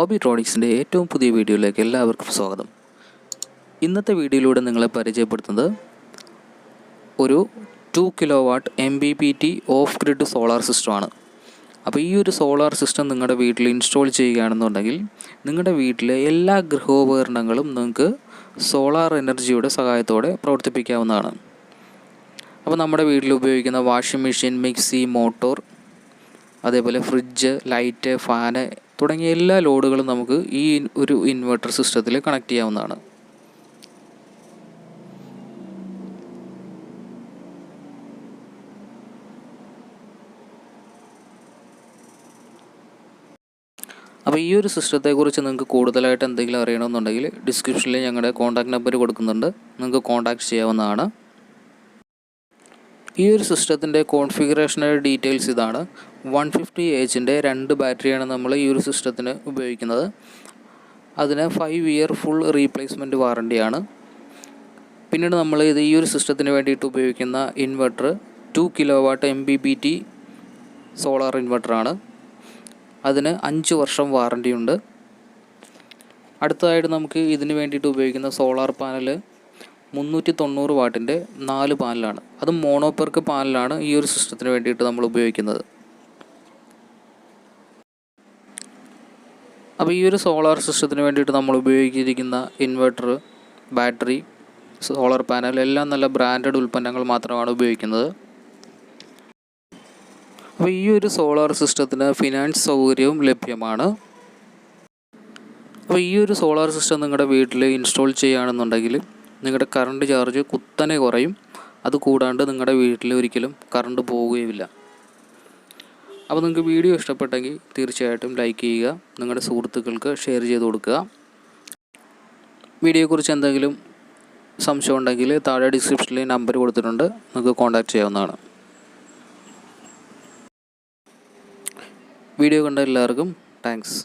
ഹോബിട്രോണിക്സിൻ്റെ ഏറ്റവും പുതിയ വീഡിയോയിലേക്ക് എല്ലാവർക്കും സ്വാഗതം. ഇന്നത്തെ വീഡിയോയിലൂടെ നിങ്ങളെ പരിചയപ്പെടുത്തുന്നത് ഒരു 2 kilowatt mppt off grid solar സിസ്റ്റമാണ്. അപ്പോൾ ഈ ഒരു സോളാർ സിസ്റ്റം നിങ്ങളുടെ വീട്ടിൽ ഇൻസ്റ്റാൾ ചെയ്യുകയാണെന്നുണ്ടെങ്കിൽ നിങ്ങളുടെ വീട്ടിലെ എല്ലാ ഗൃഹോപകരണങ്ങളും നിങ്ങൾക്ക് സോളാർ എനർജിയുടെ സഹായത്തോടെ പ്രവർത്തിപ്പിക്കാവുന്നതാണ്. അപ്പോൾ നമ്മുടെ വീട്ടിൽ ഉപയോഗിക്കുന്ന വാഷിംഗ് മെഷീൻ, മിക്സി, മോട്ടോർ, അതേപോലെ ഫ്രിഡ്ജ്, ലൈറ്റ്, ഫാന് തുടങ്ങിയ എല്ലാ ലോഡുകളും നമുക്ക് ഈ ഒരു ഇൻവെർട്ടർ സിസ്റ്റത്തിൽ കണക്ട് ചെയ്യാവുന്നതാണ്. അപ്പോൾ ഈ ഒരു സിസ്റ്റത്തെക്കുറിച്ച് നിങ്ങൾക്ക് കൂടുതലായിട്ട് എന്തെങ്കിലും അറിയണമെന്നുണ്ടെങ്കിൽ ഡിസ്ക്രിപ്ഷനിൽ ഞങ്ങളുടെ കോൺടാക്ട് നമ്പർ കൊടുക്കുന്നുണ്ട്, നിങ്ങൾക്ക് കോൺടാക്ട് ചെയ്യാവുന്നതാണ്. ഈ ഒരു സിസ്റ്റത്തിൻ്റെ കോൺഫിഗറേഷൻ്റെ ഡീറ്റെയിൽസ് ഇതാണ്. 150Hൻ്റെ 2 ബാറ്ററിയാണ് നമ്മൾ ഈ ഒരു സിസ്റ്റത്തിന് ഉപയോഗിക്കുന്നത്. അതിന് 5 ഇയർ ഫുൾ റീപ്ലേസ്മെൻറ്റ് വാറണ്ടിയാണ്. പിന്നീട് നമ്മൾ ഈ ഒരു സിസ്റ്റത്തിന് വേണ്ടിയിട്ട് ഉപയോഗിക്കുന്ന ഇൻവെർട്ടർ 2 കിലോവാട്ട് mppt സോളാർ ഇൻവെർട്ടറാണ്. അതിന് 5 വർഷം വാറണ്ടിയുണ്ട്. അടുത്തതായിട്ട് നമുക്ക് ഇതിന് വേണ്ടിയിട്ട് ഉപയോഗിക്കുന്ന സോളാർ പാനൽ 390 വാട്ടിൻ്റെ 4 പാനലാണ്. അത് മോണോപെർക്ക് പാനലാണ് ഈ ഒരു സിസ്റ്റത്തിന് വേണ്ടിയിട്ട് നമ്മൾ ഉപയോഗിക്കുന്നത്. അപ്പോൾ ഈ ഒരു സോളാർ സിസ്റ്റത്തിന് വേണ്ടിയിട്ട് നമ്മൾ ഉപയോഗിച്ചിരിക്കുന്ന ഇൻവെർട്ടർ, ബാറ്ററി, സോളാർ പാനൽ എല്ലാം നല്ല ബ്രാൻഡഡ് ഉൽപ്പന്നങ്ങൾ മാത്രമാണ് ഉപയോഗിക്കുന്നത്. അപ്പോൾ ഈ ഒരു സോളാർ സിസ്റ്റത്തിന് ഫിനാൻസ് സൗകര്യവും ലഭ്യമാണ്. അപ്പോൾ ഈ ഒരു സോളാർ സിസ്റ്റം നിങ്ങളുടെ വീട്ടിൽ ഇൻസ്റ്റാൾ ചെയ്യുകയാണെന്നുണ്ടെങ്കിൽ നിങ്ങളുടെ കറണ്ട് ചാർജ് കുത്തനെ കുറയും. അതുകൂടാണ്ട് നിങ്ങളുടെ വീട്ടിൽ ഒരിക്കലും കറണ്ട് പോവുകയുമില്ല. അപ്പോൾ നിങ്ങൾക്ക് വീഡിയോ ഇഷ്ടപ്പെട്ടെങ്കിൽ തീർച്ചയായിട്ടും ലൈക്ക് ചെയ്യുക, നിങ്ങളുടെ സുഹൃത്തുക്കൾക്ക് ഷെയർ ചെയ്ത് കൊടുക്കുക. വീഡിയോയെക്കുറിച്ച് എന്തെങ്കിലും സംശയം ഉണ്ടെങ്കിൽ താഴെ ഡിസ്ക്രിപ്ഷനിൽ നമ്പർ കൊടുത്തിട്ടുണ്ട്, നിങ്ങൾക്ക് കോൺടാക്ട് ചെയ്യാവുന്നതാണ്. വീഡിയോ കണ്ട എല്ലാവർക്കും താങ്ക്സ്.